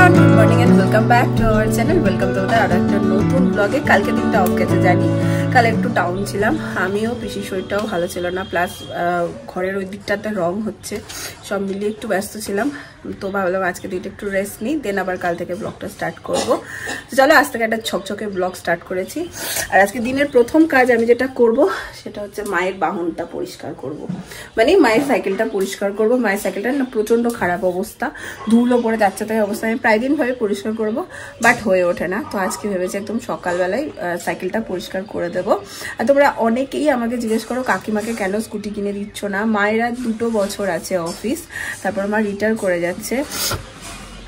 Everyone, good morning and welcome back to our channel. Welcome তোমাদের আরো একটা নতুন ব্লগে। কালকে দিনটা অফ গেছে জানি, কাল একটু টাউন ছিলাম আমিও, পিসির শরীরটাও ভালো ছিল না, প্লাস ঘরের ওই দিকটাতে রং হচ্ছে, সব মিলিয়ে একটু ব্যস্ত ছিলাম। তো ভাবলাম আজকে দিনটা একটু রেস্ট নিই, দেন আবার কাল থেকে ব্লগটা স্টার্ট করবো। চলো আজ থেকে একটা ছকছকে ব্লগ স্টার্ট করেছি। আর আজকে দিনের প্রথম কাজ আমি যেটা করব সেটা হচ্ছে মায়ের বাহনটা পরিষ্কার করব, মানে মায়ের সাইকেলটা পরিষ্কার করব। মায়ের সাইকেলটা না প্রচণ্ড খারাপ অবস্থা, ধুলো পড়ে যাচ্ছে, তাই অবস্থা আমি প্রায় দিন ভাবে পরিষ্কার করব, বাট হয়ে ওঠে না। তো আজকে ভেবেছি একদম সকালবেলায় সাইকেলটা পরিষ্কার করে দেবো। আর তোমরা অনেকেই আমাকে জিজ্ঞেস করো কাকিমাকে কেন স্কুটি কিনে দিচ্ছ না। মায়ের আর 2 বছর আছে অফিস, তারপর মা রিটায়ার করে যাচ্ছে।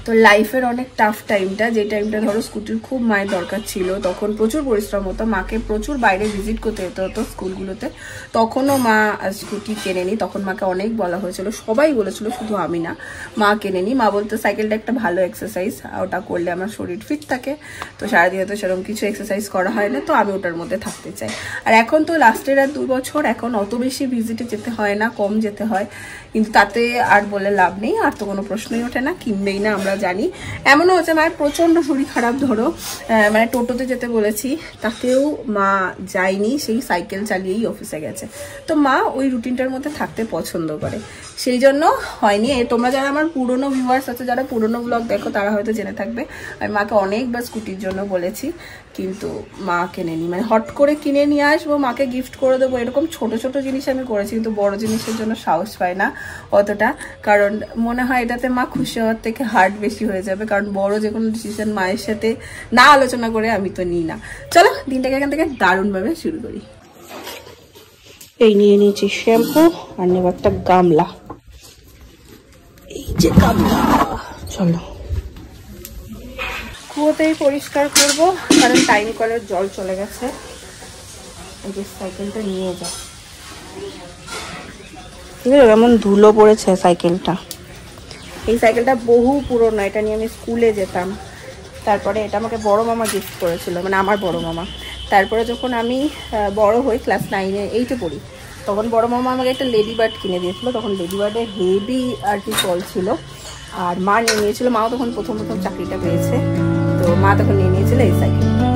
তো লাইফের অনেক টাফ টাইমটা, যে টাইমটা ধরো স্কুটির খুব মায়ের দরকার ছিল, তখন প্রচুর পরিশ্রম হতো, মাকে প্রচুর বাইরে ভিজিট করতে যেতে হতো স্কুলগুলোতে। তখনও মা স্কুটি কেনেনি, তখন মাকে অনেক বলা হয়েছিল, সবাই বলেছিল, শুধু আমি না, মা কেনেনি। মা বলতো সাইকেলটা একটা ভালো এক্সারসাইজ, ওটা করলে আমার শরীর ফিট থাকে। তো সারাদিনে তো সেরকম কিছু এক্সারসাইজ করা হয় না, তো আমি ওটার মধ্যে থাকতে চাই। আর এখন তো লাস্টের আর 2 বছর, এখন অত বেশি ভিজিটে যেতে হয় না, কম যেতে হয়, কিন্তু তাতে আর বলে লাভ নেই, আর তো কোনো প্রশ্নই ওঠে না, কিনবেই না আমরা জানি। এমনও হচ্ছে মায়ের প্রচণ্ড শরীর খারাপ, ধরো মানে টোটোতে যেতে বলেছি, তাতেও মা যায়নি, সেই সাইকেল চালিয়েই অফিসে গেছে। তো মা ওই রুটিনটার মধ্যে থাকতে পছন্দ করে, সেই জন্য হয়নি। তোমরা যারা আমার পুরনো ভিউয়ার্স আছে, যারা পুরনো ব্লগ দেখো, তারা হয়তো জেনে থাকবে আমি মাকে অনেকবার স্কুটির জন্য বলেছি, কিন্তু মা কেনেনি। মানে হট করে কিনে নিয়ে আসবো, মাকে গিফট করে দেবো, এরকম ছোট ছোট জিনিস আমি করেছি, কিন্তু বড় জিনিসের জন্য সাহস পাই না অতটা, কারণ মনে হয় এটাতে মা খুশি হওয়ার থেকে হার্ট বেশি হয়ে যাবে, কারণ বড় যে কোনো ডিসিশন মায়ের সাথে না আলোচনা করে আমি তো নিই না। চলো দিনটাকে এখান থেকে দারুণভাবে শুরু করি। এই নিয়ে নিয়েছি শ্যাম্পু, আর নেব একটা গামলা, এই যে গামলা। চলো কুয়োতেই পরিষ্কার করব, কারণ টাইম কলের জল চলে গেছে। এই যে সাইকেলটা নিয়ে যাও, কেমন ধুলো পড়েছে সাইকেলটা। এই সাইকেলটা বহু পুরনো, এটা নিয়ে আমি স্কুলে যেতাম। তারপরে এটা আমাকে বড় মামা গিফট করেছিল, মানে আমার বড় মামা। তারপরে যখন আমি বড় হই, ক্লাস 9-8 পড়ি, তখন বড় মামা আমাকে একটা লেডি বার্ড কিনে দিয়েছিল। তখন লেডি বার্ডের হেভি আর কি চল ছিল, আর মা নিয়ে নিয়েছিল। মাও তখন প্রথম চাকরিটা পেয়েছে, তো মা তখন নিয়ে নিয়েছিল এই সাইকেলটা।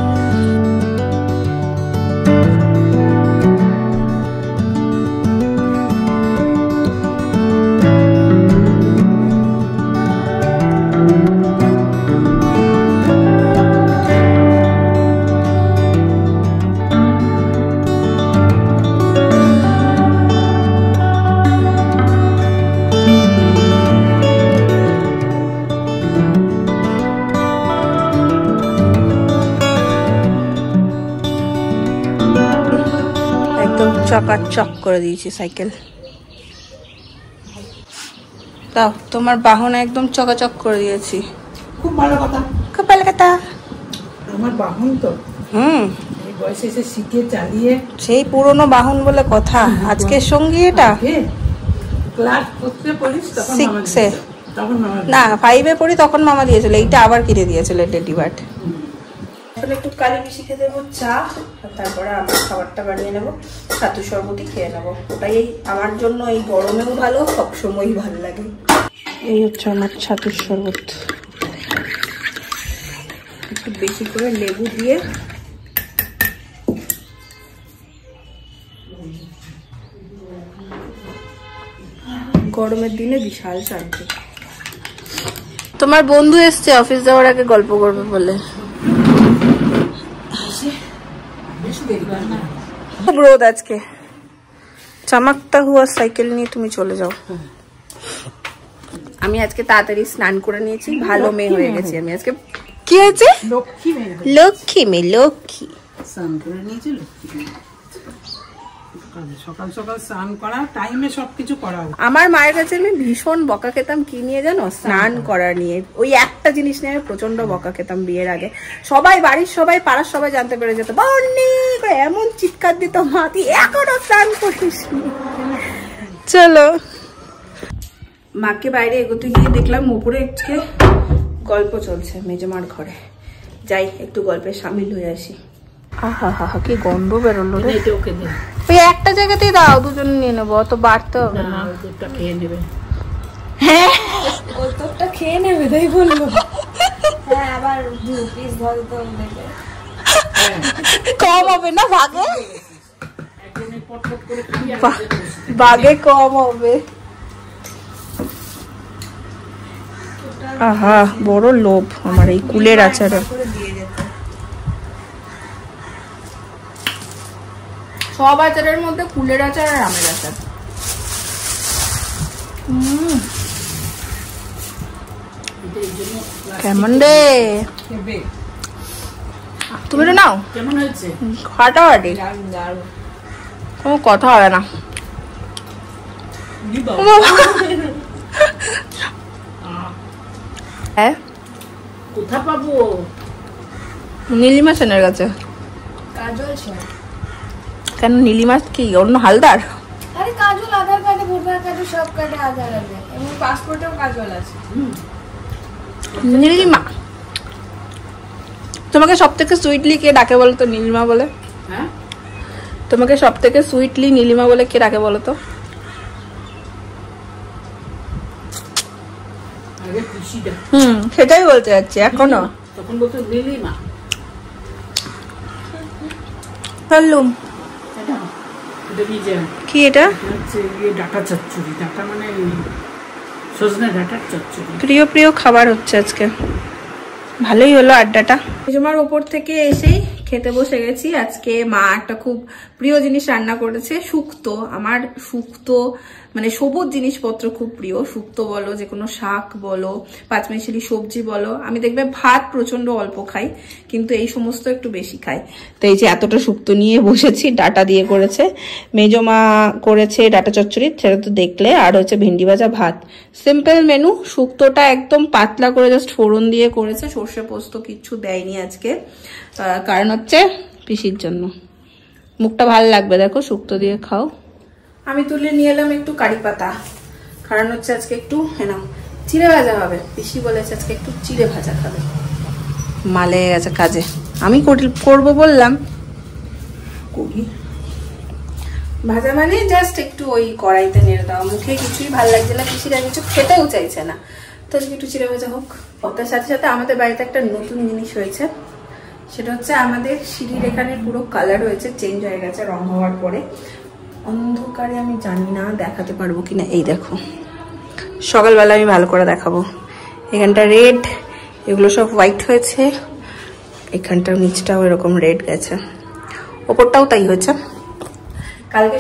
চকাচক করে দিয়েছি সাইকেল। তাও তোমার বাহন একদম চকাচক করে দিয়েছি। খুব ভালো কথা, খুব ভালো কথা। আমার বাহন তো এই বয়সে এসে শিখে চালিয়ে, সেই পুরনো বাহন বলে কথা। আজকের সঙ্গী এটা ক্লাস 4-এ পড়িস তখন মামা দিয়েছিল, তখন মামা না 5-এ পড়ি তখন মামা দিয়েছিল, এইটা আবার কিনে দিয়েছিল লেডি বার্ড। এখন একটু কালি মিশি খেয়ে দেবো চা, আর তারপরে আমার খাবারটা বানিয়ে নেবো, ছাতু শরবতই খেয়ে নেবো। ওটাই আমার জন্য এই গরমেও ভালো, সবসময়ই ভালো লাগে। এই হচ্ছে আমার ছাতুর শরবত, একটু বেশি করে লেবু দিয়ে। গরমের দিনে বিশাল শান্তি। তোমার বন্ধু এসছে অফিস যাওয়ার আগে গল্প করবে বলে, খুব রোদ আজকে। চমকতা হুয়া সাইকেল নিয়ে তুমি চলে যাও। আমি আজকে তাড়াতাড়ি স্নান করে নিয়েছি, ভালো মেয়ে হয়ে গেছি আমি আজকে। কি হয়েছে? লক্ষ্মী মেয়ে, লক্ষ্মী মেয়ে, লক্ষ্মী। স্নান করে নিয়েছি, লক্ষ্মী। সকাল সকাল স্নান করা, টাইমে সবকিছু করা। আমার মায়ের কাছে আমি ভীষণ বকা খেতাম, কি নিয়ে জানো? স্নান করা নিয়ে। ওই একটা জিনিস নিয়ে আমি প্রচন্ড বকা খেতাম বিয়ের আগে। সবাই, বাড়ির সবাই, পাড়ার সবাই জানতে পেরে যেত, বন্নি এমন চিৎকার দিত, মা তুই এখনো স্নান করিস। চলো মাকে বাইরে এগোতে গিয়ে দেখলাম উপরে আজকে গল্প চলছে মেজমার ঘরে, যাই একটু গল্পে সামিল হয়ে আসি। আহা হা হা, কি গন্ধ বেরোলো রে। ওই একটা জায়গাতেই দাও, দুজন নিয়ে নেবো, অত বাড়তে হবে না। দুধটা খেয়ে নেবে। হ্যাঁ ওই দুধটা খেয়ে নেবে, তাই বললো। হ্যাঁ আবার 2 পিস ধরে তো নেবে কম হবে না ভাগে? ভাগে কম হবে। আহা বড় লোভ আমার এই কুলের আচারে। সব আচারের মধ্যে কুলের আচার আর আমের আচার। কেমন রে? তুমি তো নাও। কেমন হয়েছে? ফাটাফাটি, কোনো কথা হবে না। হ্যাঁ কোথা পাবো? নীলিমা সেনের কাছে। কাজল স্যার। কেন নীলিমা কি অন্য হালদার? আরে কাজল আধার কার্ডে ভোটার কার্ডে সব কার্ডে আধার আছে এবং পাসপোর্টেও কাজল আছে। নীলিমা। তোমাকে সব থেকে সুইটলি কে ডাকে বলো তো? নীলিমা বলে। হ্যাঁ তোমাকে সব থেকে সুইটলি নীলিমা বলে কে ডাকে বলো তো? আগে খুশিটা। সেটাই বলতে যাচ্ছি এখনো। তখন বলতো নীলিমা। চললুম। কি এটা? ডাটা চচ্চড়ি। ডাটা মানে সজনে ডাটার চচ্চড়ি। প্রিয় প্রিয় খাবার হচ্ছে আজকে। ভালোই হলো আড্ডাটা। মেজমার ওপর থেকে এসেই খেতে বসে গেছি। আজকে মা একটা খুব প্রিয় জিনিস রান্না করেছে, শুক্তো। আমার শুক্তো মানে সবুজ জিনিসপত্র খুব প্রিয়। শুক্তো বলো, যে কোনো শাক বলো, পাঁচমিশালি সবজি বলো। আমি দেখবে ভাত প্রচন্ড অল্প খাই, কিন্তু এই সমস্ত একটু বেশি খাই। তো এই যে এতটা শুক্তো নিয়ে বসেছি, ডাটা দিয়ে করেছে মেজমা, করেছে ডাটা চচ্চড়ি, সেটা তো দেখলে। আর হচ্ছে ভেন্ডি ভাজা, ভাত। Simple menu. শুক্তোটা একদম পাতলা করে জাস্ট ফোড়ন দিয়ে করেছে, সর্ষে পোস্ত কিচ্ছু দেয়নি আজকে। কারণ হচ্ছে পিসির জন্য। মুখটা ভালো লাগবে দেখো শুক্তো দিয়ে খাও। আমি তুলে নিয়ে এলাম একটু কারি পাতা, কারণ হচ্ছে আজকে একটু চিড়ে ভাজা হবে। পিসি বলেছে আজকে একটু চিড়ে ভাজা খাবে। মালে গেছে কাজে, আমি করবো বললাম, করি। ভাজা মানে জাস্ট একটু ওই কড়াইতে নেড়ে দেওয়া। মুখে কিছুই ভালো লাগছে না, পিসিরা কিছু খেতেও চাইছে না, তো আজকে একটু চিড়ে ভাজা হোক। তার সাথে সাথে আমাদের বাড়িতে একটা নতুন জিনিস হয়েছে, সেটা হচ্ছে আমাদের সিঁড়ির এখানে পুরো কালার হয়েছে, চেঞ্জ হয়ে গেছে রং হওয়ার পরে। অন্ধকারে আমি জানি না দেখাতে পারবো কিনা, এই দেখো সকালবেলা আমি ভালো করে দেখাবো। এখানটা রেড, এগুলো সব হোয়াইট হয়েছে, এখানটার নিচটাও এরকম রেড গেছে, ওপরটাও তাই হয়েছে। কালকে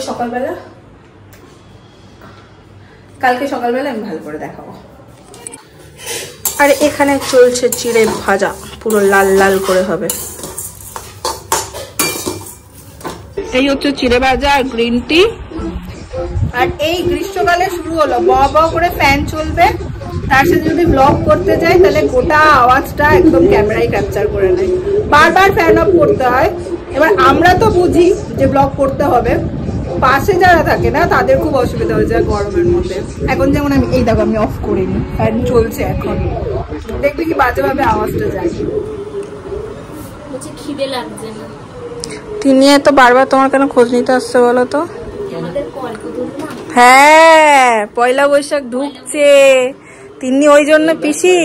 সকালবেলা আমি ভালো করে দেখাবো। আর এখানে চলছে চিড়ে ভাজা, পুরো লাল লাল করে হবে। এই হচ্ছে চিড়ে ভাজা আর গ্রিন টি। আর এই গ্রীষ্মকালে শুরু হলো, ব ব করে ফ্যান চলবে, তার সাথে যদি ব্লগ করতে যাই তাহলে গোটা আওয়াজটা একদম ক্যামেরায় ক্যাপচার করে নেয়, বারবার ফ্যান অফ করতে হয়। এবার আমরা তো বুঝি যে ব্লগ করতে হবে, পাশে যারা থাকে না তাদের খুব অসুবিধা হয়ে যায় গরমের মধ্যে। এখন যেমন আমি এই দেখো আমি অফ করিনি, ফ্যান চলছে এখন, দেখবে কি বাজেভাবে আওয়াজটা যায়। খিদে লাগছে না। তিনি তো বারবার তোমার কেন খোঁজ নিতে আসছে বলো তো? হ্যাঁ পয়লা বৈশাখ ঢুকছে, তিনি ওই জন্য পিসি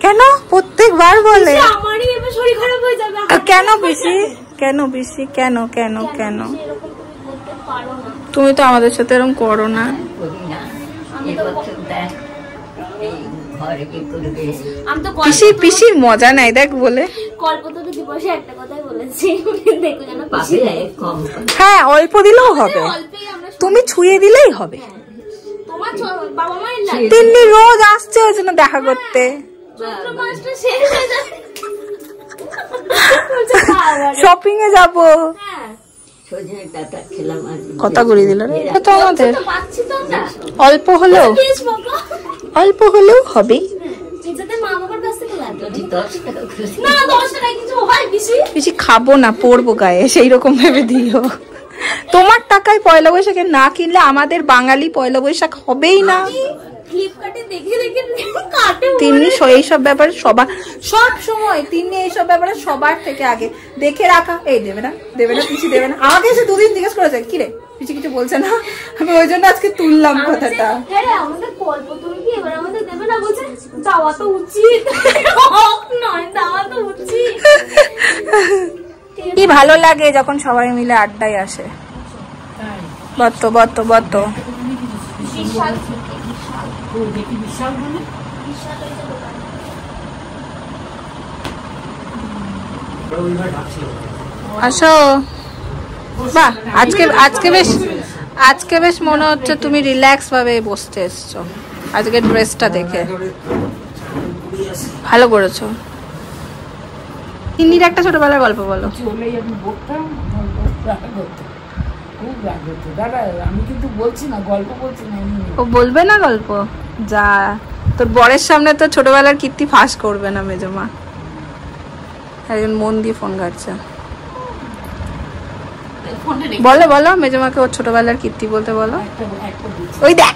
কেন প্রত্যেকবার বলে কেন পিসি কেন পিসি কেন কেন কেন? তুমি তো আমাদের সাথে এরকম করো না। পিসি পিসি মজা নাই দেখ বলে। হ্যাঁ অল্প দিলেও হবে, তুমি ছুঁয়ে দিলেই হবে। তিন্নি রোজ আসছে ওই জন্য দেখা করতে, শপিং এ যাবো। কথা ঘুরিয়ে দিল তো আমাদের, অল্প হলেও হবে। বেশি খাবো না, পড়বো গায়ে, সেই রকম ভেবে দিও। তোমার টাকায় পয়লা বৈশাখে না কিনলে আমাদের বাঙালি পয়লা বৈশাখ হবেই না। তিনি এইসব ব্যাপারে সব সময় তিনি এইসব ব্যাপারে সবার থেকে আগে দেখে রাখা। এই দেবে না পিসি দেবে না, আমাকে এসে দুদিন জিজ্ঞেস করেছে কিরে পিসি কিছু বলছে না, আমি ওই জন্য আজকে তুললাম কথাটা। আমাদের গল্প তুমি কি এবার আমাদের দেবে না? বলছে যাওয়া তো উচিত নয়, যাওয়া তো উচিত। কি ভালো লাগে যখন সবাই মিলে আড্ডায় আসে। বত্ত বত্ত বত্ত আসো। বাহ, আজকে বেশ মনে হচ্ছে তুমি রিল্যাক্স ভাবে বসতে এসছো আজকের ড্রেসটা দেখে। ভালো করেছো। তিন্নির একটা ছোটবেলার গল্প বলো। আমি কিন্তু বলছি না গল্প, বলছি না। ও বলবে না গল্প? যা, তোর বরের সামনে তো ছোটবেলার কীর্তি ফাঁস করবে না মেজমা। একজন মন দিয়ে ফোন ঘাটছে। বলো বলো, মেজমাকে ওর ছোটবেলার কীর্তি বলতে বলো। ওই দেখ,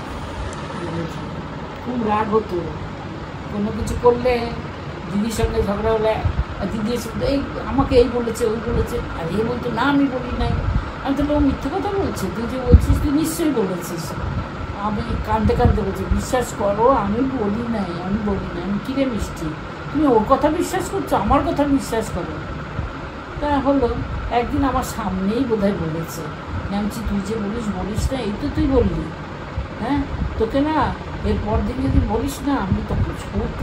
খুব রাগ হতো কোনো কিছু করলে, দিদির সঙ্গে ঝগড়া হলে দিদি এসে এই আমাকে এই বলেছে ওই বলেছে, আর এ বলতো না আমি বলি নাই। আমি তো মিথ্যে কথা বলছি, তুই যে বলছিস তুই নিশ্চয়ই বলেছিস। আমি কাঁদতে কাঁদতে বলছি বিশ্বাস করো আমি বলি নাই, আমি বলি নাই। আমি কিরে মিষ্টি, তুমি ওর কথা বিশ্বাস করছো, আমার কথা বিশ্বাস করো। তা হলো একদিন আমার সামনেই বোধহয় বলেছে, নামছি তুই যে বলিস না, এই তো তুই বললি। হ্যাঁ, তোকে না এরপর দিন যদি বলিস না, আমি তোকে ছোট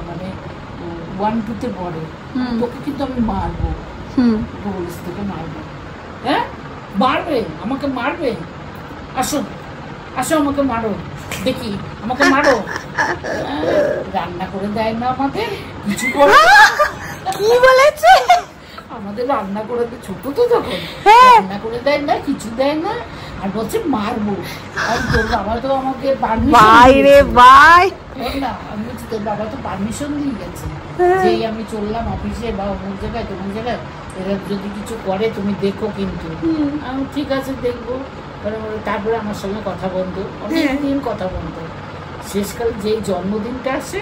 মানে 1-2 পড়ে, তোকে কিন্তু আমি মারবো। বলিস তোকে মারবো? হ্যাঁ মারবে, আমাকে মারবে? আসো আসো আমাকে মারো, দেখি আমাকে মারো। রান্না করে দেয় না আমাদের কিছু করে। কি বলেছে? আমাদের রান্না করে দেয়, ছোট তো তখন, রান্না করে দেয় না, কিছু দেয় না, আর বলছে মারবো। আর তোর বাবা তো আমাকে আমি বলছি তোর বাবা তো পারমিশন দিয়ে গেছে, যেই আমি চললাম অফিসে বা অমুক জায়গায় তোমার জায়গায়, এরা যদি কিছু করে তুমি দেখো কিন্তু। আমি ঠিক আছে দেখবো। তারপরে আমার সঙ্গে কথা বন্ধ, অনেকদিন কথা বন্ধ। শেষকালে যেই জন্মদিনটা আসে,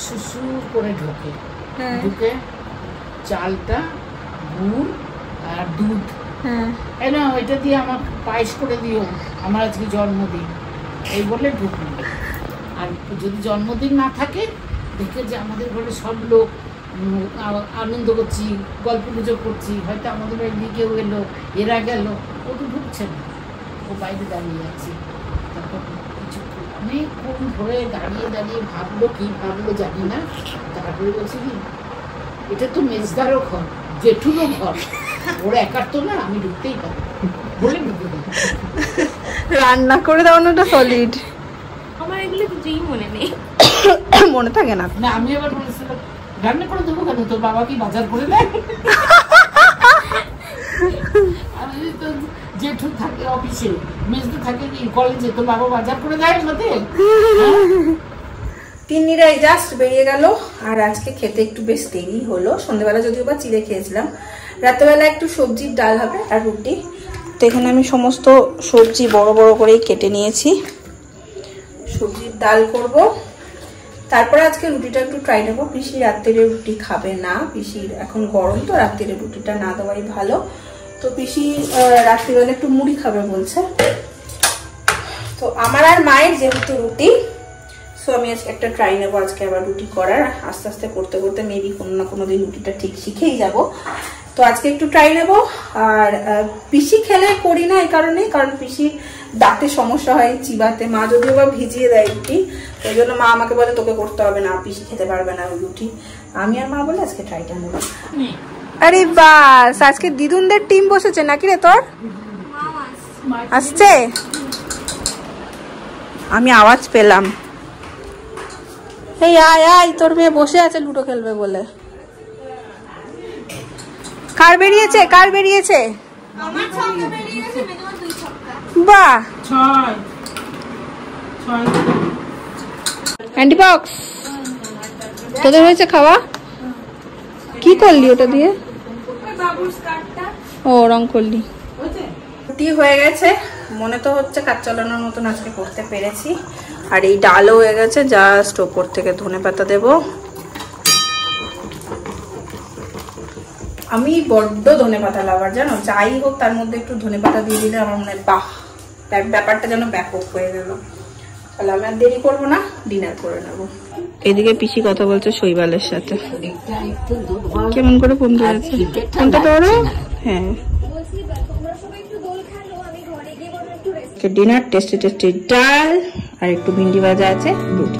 সুসুর করে ঢুকে চালটা, গুড় আর দুধ, এই না ওইটা দিয়ে আমার পায়েস করে দিও, আমার আজকে জন্মদিন, এই বলে ঢুকলো। আর যদি জন্মদিন না থাকে, দেখে যে আমাদের ঘরে সব লোক আনন্দ করছি, গল্প গুজব করছি, হয়তো আমাদের বাড়ি কেউ এলো, এরা গেল, ও তো ঢুকছে না, ও বাইরে দাঁড়িয়ে আছে। তারপর কিছু অনেকক্ষণ ধরে দাঁড়িয়ে ভাবলো, কি ভাবলো জানি না। তারপরে বলছে কি, এটা তো মেজদারও ঘর, জেঠুরও ঘর, ওর একার তো না, আমি ঢুকতেই পারি বলে ঢুকে রান্না করে দেওয়ানোটা সলিড। আমার এগুলো কিছুই মনে নেই, মনে থাকে না। না আমি আবার বলেছিলাম রান্না করে দেবো কেন, তোর বাবা কি বাজার করে দেয়? জেঠু থাকে অফিসে, মেজদা থাকে কলেজে, তোর বাবা বাজার করে দেয় আমাদের। তিন্নিরাই জাস্ট বেরিয়ে গেল। আর আজকে খেতে একটু বেশ দেরি হলো, সন্ধ্যেবেলা যদিও বা চিড়ে খেয়েছিলাম। রাত্রেবেলা একটু সবজির ডাল হবে আর রুটি। তো এখানে আমি সমস্ত সবজি বড় বড় করেই কেটে নিয়েছি, সবজির ডাল করব। তারপরে আজকে রুটিটা একটু ট্রাই নেবো। পিসি রাত্রিরে রুটি খাবে না, পিসির এখন গরম তো, রাত্রিরে রুটিটা না দেওয়াই ভালো। তো পিসি রাত্রিবেলা একটু মুড়ি খাবে বলছে। তো আমার আর মায়ের যেহেতু রুটি, সো আমি আজকে একটা ট্রাই নেবো আজকে আবার রুটি করার। আস্তে আস্তে করতে করতে মেবি কোনো না কোনো দিন রুটিটা ঠিক শিখেই যাব। তো আজকে একটু ট্রাই নেবো। আর পিসি খেলে করি না এই কারণে, কারণ পিসি দাঁতে সমস্যা হয় চিবাতে। মা যদিও বা ভিজিয়ে দেয় রুটি, ওই জন্য মা আমাকে বলে তোকে করতে হবে না, পিসি খেতে পারবে না রুটি। আমি আর মা বলে আজকে ট্রাইটা নেবো। আরে বাস, আজকে দিদুনদের টিম বসেছে নাকি রে তোর? আসছে, আমি আওয়াজ পেলাম। এই আয় আয়, তোর মেয়ে বসে আছে লুডো খেলবে বলে। কার বেরিয়েছে? বাহ, অ্যান্টিবক্স তোদের হয়েছে খাওয়া? কি করলি ওটা দিয়ে? ও রং করলি। রুটি হয়ে গেছে, মনে তো হচ্ছে কাজ চালানোর মতন আজকে করতে পেরেছি। আর এই ডালও হয়ে গেছে, জাস্ট ওপর থেকে ধনেপাতা দেবো। আমি বড্ড ধনেপাতা লাভার, জানো, যাই হোক তার মধ্যে একটু ধনেপাতা দিয়ে দিলে আমার মনে হয় বাহ, ব্যাপারটা যেন ব্যাপক হয়ে গেল। তাহলে আমি আর দেরি করবো না, ডিনার করে নেবো। এদিকে পিসি কথা বলছে শৈবালের সাথে। কেমন করে ফোন করেছে? ফোনটা ধরো। হ্যাঁ, ডিনার টেস্টি টেস্টি ডাল আর একটু ভিন্ডি ভাজা আছে, রুটি।